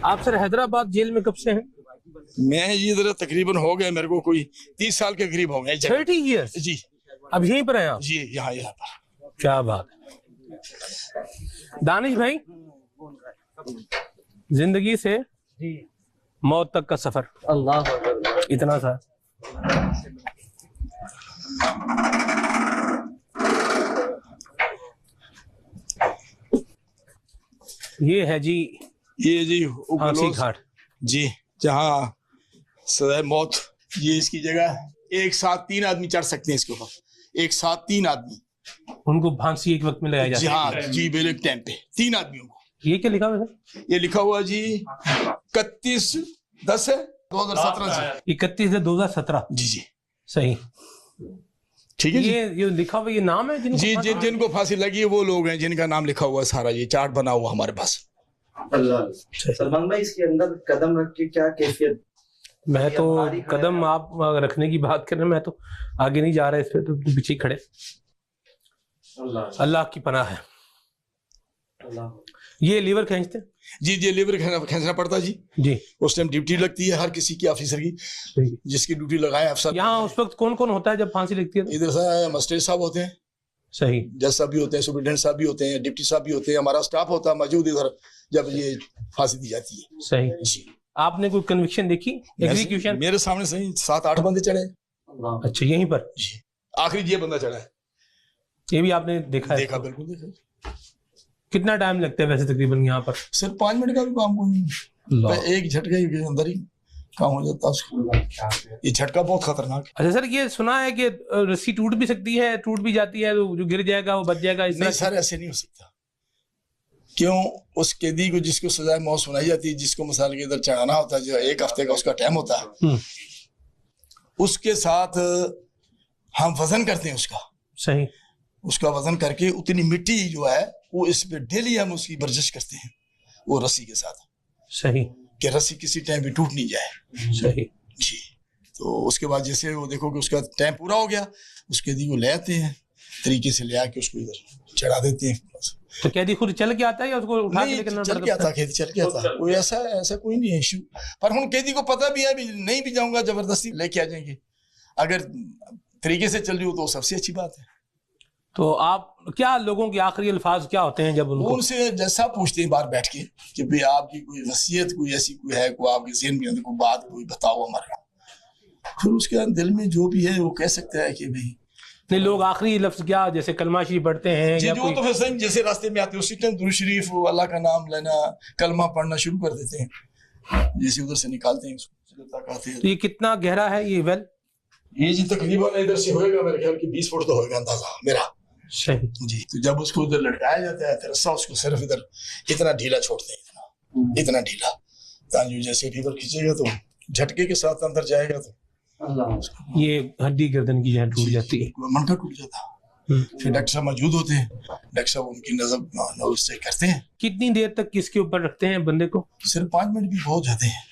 आप sir Hyderabad jail में कब से हैं? मैं इधर तकरीबन हो गया मेरे को कोई 30 साल के करीब हो गए। 30 ईयर्स जी। अब यहीं पर हैं आप? जी यहाँ पर। क्या बात है। दानिश भाई, जिंदगी से मौत तक का सफर, अल्लाह इतना सा। ये है जी, ये जी फांसी घाट जी, जहाँ सजाए मौत। ये इसकी जगह, एक साथ 3 आदमी चढ़ सकते हैं इसके ऊपर। एक साथ 3 आदमी, उनको फांसी एक वक्त में लगाई जाती है। हाँ जी, बिल्कुल टाइम पे 3 आदमियों को। ये क्या लिखा हुआ है? ये लिखा हुआ जी 31/10/2017 से। 31/10/2017। जी जी सही, ठीक है जी। ये लिखा हुआ, ये नाम है जिनको जी जी, जिनको फांसी लगी है वो लोग हैं जिनका नाम लिखा हुआ है सारा। ये चार्ट बना हुआ हमारे पास। सलमान भाई, इसके अंदर कदम रख के क्या कैफियत? मैं तो कदम आप रखने की बात कर रहे हैं, मैं तो आगे नहीं जा रहा इस पे, तो पीछे खड़े। अल्लाह की पनाह है। ये लीवर खींचते हैं जी जी, लीवर खींचना पड़ता जी। जी, उस टाइम ड्यूटी लगती है हर किसी की, ऑफिसर की, जिसकी ड्यूटी लगाए अफसर। यहाँ उस वक्त कौन कौन होता है जब फांसी लगती है? इधर से मजिस्ट्रेट साहब होते हैं, सही, जज साहब भी होते हैं, सुप्रीटेंडेंट साहब भी होते हैं, डिप्टी साहब भी होते हैं, हमारा स्टाफ होता है मौजूद इधर जब ये फांसी दी जाती है। सही जी। आपने कोई कन्विक्शन देखी? एग्जीक्यूशन मेरे सामने सही 7-8 बंदे चढ़े। अच्छा, यहीं पर जी, आखिरी ये बंदा चढ़ा है। ये भी आपने देखा है? देखा, बिल्कुल देखा। कितना टाइम लगता है वैसे तकरीबन यहाँ पर? सिर्फ 5 मिनट का भी काम कोई नहीं, एक झटके के अंदर ही काम हो जाता है उसका। ये झटका बहुत खतरनाक है। अच्छा सर, ये सुना है कि रस्सी टूट भी सकती है, टूट भी जाती है, तो जो गिर जाएगा वो बच जाएगा? नहीं सर, ऐसे नहीं हो सकता। क्यों? उस कैदी को जिसको सजाए मौत सुनाई जाती है, जिसको मसाले के इधर चढ़ाना होता है, जो 1 हफ्ते का उसका टाइम होता है, उसके साथ हम वजन करते हैं उसका। सही, उसका वजन करके उतनी मिट्टी जो है वो इस पे डेली हम उसकी बर्जिश करते हैं वो रस्सी के साथ। सही, कि रस्सी किसी टाइम भी टूट नहीं जाए। सही जी। तो उसके बाद जैसे वो देखो कि उसका टाइम पूरा हो गया, उस कैदी को ले आते हैं, तरीके से ले आके उसको इधर चढ़ा देते हैं। तो कैदी खुद चल के आता है या उसको उठा के लेकर? चल के आता, कैदी चल के आता। कोई ऐसा कोई नहीं है इशू। पर हम कैदी को पता भी है, भी नहीं भी जाऊंगा जबरदस्ती लेके आ जाएंगे। अगर तरीके से चल रही हो तो सबसे अच्छी बात है। तो आप क्या, लोगों के आखिरी अल्फाज क्या होते हैं जब उनसे जैसा पूछते हैं बाहर बैठ के कि भाई आपकी कोई वसीयत कोई ऐसी कोई है, कोई आपके ज़हन में कोई बात कोई बताओ हमारे। फिर उसके दिल में जो भी है वो कह सकता है कि भाई नहीं, लोग आखिरी लफ्ज क्या, जैसे कलमा शरीफ पढ़ते हैं जी, या जो तो फिर सही जैसे रास्ते में आते हैं उसी टाइम दुरूद शरीफ, अल्लाह का नाम लेना, कलमा पढ़ना शुरू कर देते हैं, जैसे उधर से निकालते हैं उसको। तो ये कितना गहरा है ये वेल? ये जी तकरीबन इधर से होएगा मेरे ख्याल की 20 फुट तो होएगा अंदाजा मेरा। सही जी। तो जब उसको उधर लटकाया जाता है, रस्सा उसको सिर्फ इधर इतना ढीला छोड़ते हैं, इतना ढीला, ताकि जैसे रीवर खींचेगा तो झटके के साथ अंदर जाएगा तो ये हड्डी गर्दन की जहाँ टूट जाती है, मनका टूट जाता है। फिर डॉक्टर साहब मौजूद होते हैं, डॉक्टर साहब उनकी नजर से करते हैं। कितनी देर तक किसके ऊपर रखते हैं बंदे को? सिर्फ 5 मिनट भी बहुत जाते हैं।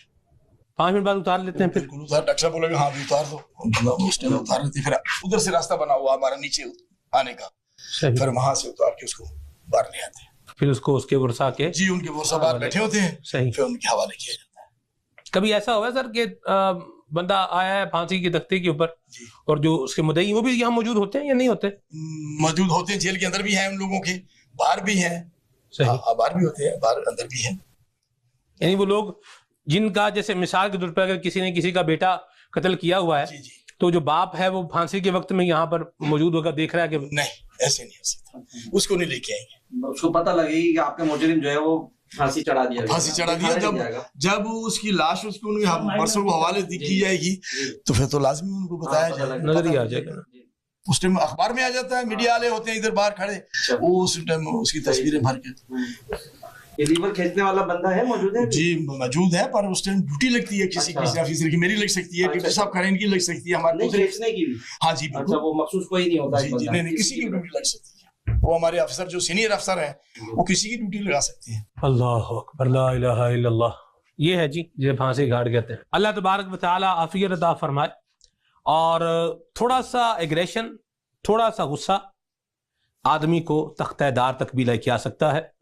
5 मिनट बाद उतार लेते हैं? फिर उतार, डॉक्टर साहब बोलेगा हाँ भी उतार दो, उस टाइम उतार लेते। फिर उधर से रास्ता बना हुआ हमारा नीचे आने का, फिर वहां से उतार के उसको बाहर ले आते हैं। फिर उसको उसके वर्षा के जी, उनके वर्षा बाहर बैठे होते हैं। सही, फिर उनके हवाले किया जाता है। कभी ऐसा हुआ सर कि बंदा आया है फांसी के तख्ते के ऊपर और जो उसके मुद्दई वो भी यहाँ मौजूद होते हैं या नहीं होते? मौजूद होते हैं, जेल के अंदर भी हैं उन लोगों के, बाहर भी हैं। बाहर भी होते हैं, बाहर अंदर भी हैं। यानी वो लोग जिनका, जैसे मिसाल के तौर पर अगर किसी ने किसी का बेटा कत्ल किया हुआ है, जी, तो जो बाप है वो फांसी के वक्त में यहाँ पर मौजूद होकर देख रहा है कि नहीं, ऐसे नहीं हो सकता, उसको नहीं लेके आएंगे। उसको पता लगेगी कि आपके मुजरिम जो है वो फांसी चढ़ा दिया। जब उसकी लाश उसको परसों को हवाले की जाएगी तो फिर तो लाजमी उनको बताया जाएगा, नजर ही आ जाएगा। उस टाइम अखबार में आ जाता है, मीडिया वाले होते हैं इधर बाहर खड़े, वो उस टाइम उसकी तस्वीरें भर के। ये लीवर खींचने वाला बंदा है मौजूद है? जी मौजूद है, पर उस टाइम ड्यूटी लगती है किसी ऑफिसर की, मेरी लग सकती है, डिप्टी साहब खड़े इनकी लग सकती है, हमारे खींचने की भी। हाँ जी, अच्छा, वो मखसूस कोई नहीं होता? नहीं, किसी की ड्यूटी लग सकती है। वो हमारे अफसर जो सीनियर अफसर हैं वो किसी की ड्यूटी लगा सकते हैं। अल्लाह अकबर, ला इलाहा इल्लल्लाह। ये है जी जो फांसी घाट कहते हैं। अल्लाह तबारक व तआला आफियत अता फरमाए। और थोड़ा सा एग्रेशन, थोड़ा सा गुस्सा आदमी को तख्ते दार तक भी लेके आ सकता है,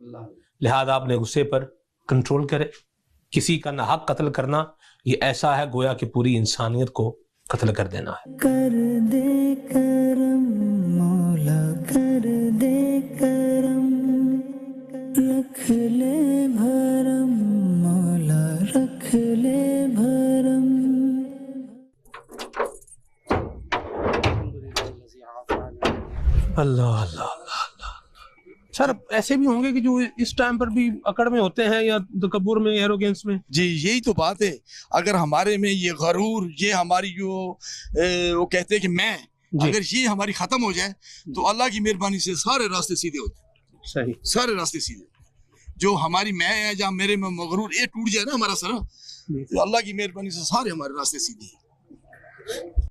लिहाजा अपने गुस्से पर कंट्रोल करें, किसी का नाहक कत्ल करना ये ऐसा है गोया कि पूरी इंसानियत को कत्ल कर देना है। कर दे करम मौला कर दे करम, रख ले भरम मौला रख ले भरम। अल्लाह अल्लाह अल्लाह अल्लाह। सर ऐसे भी होंगे कि जो इस टाइम पर भी अकड़ में होते हैं या तकब्बुर में, एरोगेंस में। जी यही तो बात है। अगर हमारे में ये गरूर, ये हमारी जो वो कहते हैं कि मैं, अगर ये हमारी खत्म हो जाए तो अल्लाह की मेहरबानी से सारे रास्ते सीधे हो जाए। सही, सारे रास्ते सीधे। जो हमारी मैं है, जहाँ मेरे में मगरूर ये टूट जाए ना हमारा सर, तो अल्लाह की मेहरबानी से सारे हमारे रास्ते सीधे हैं।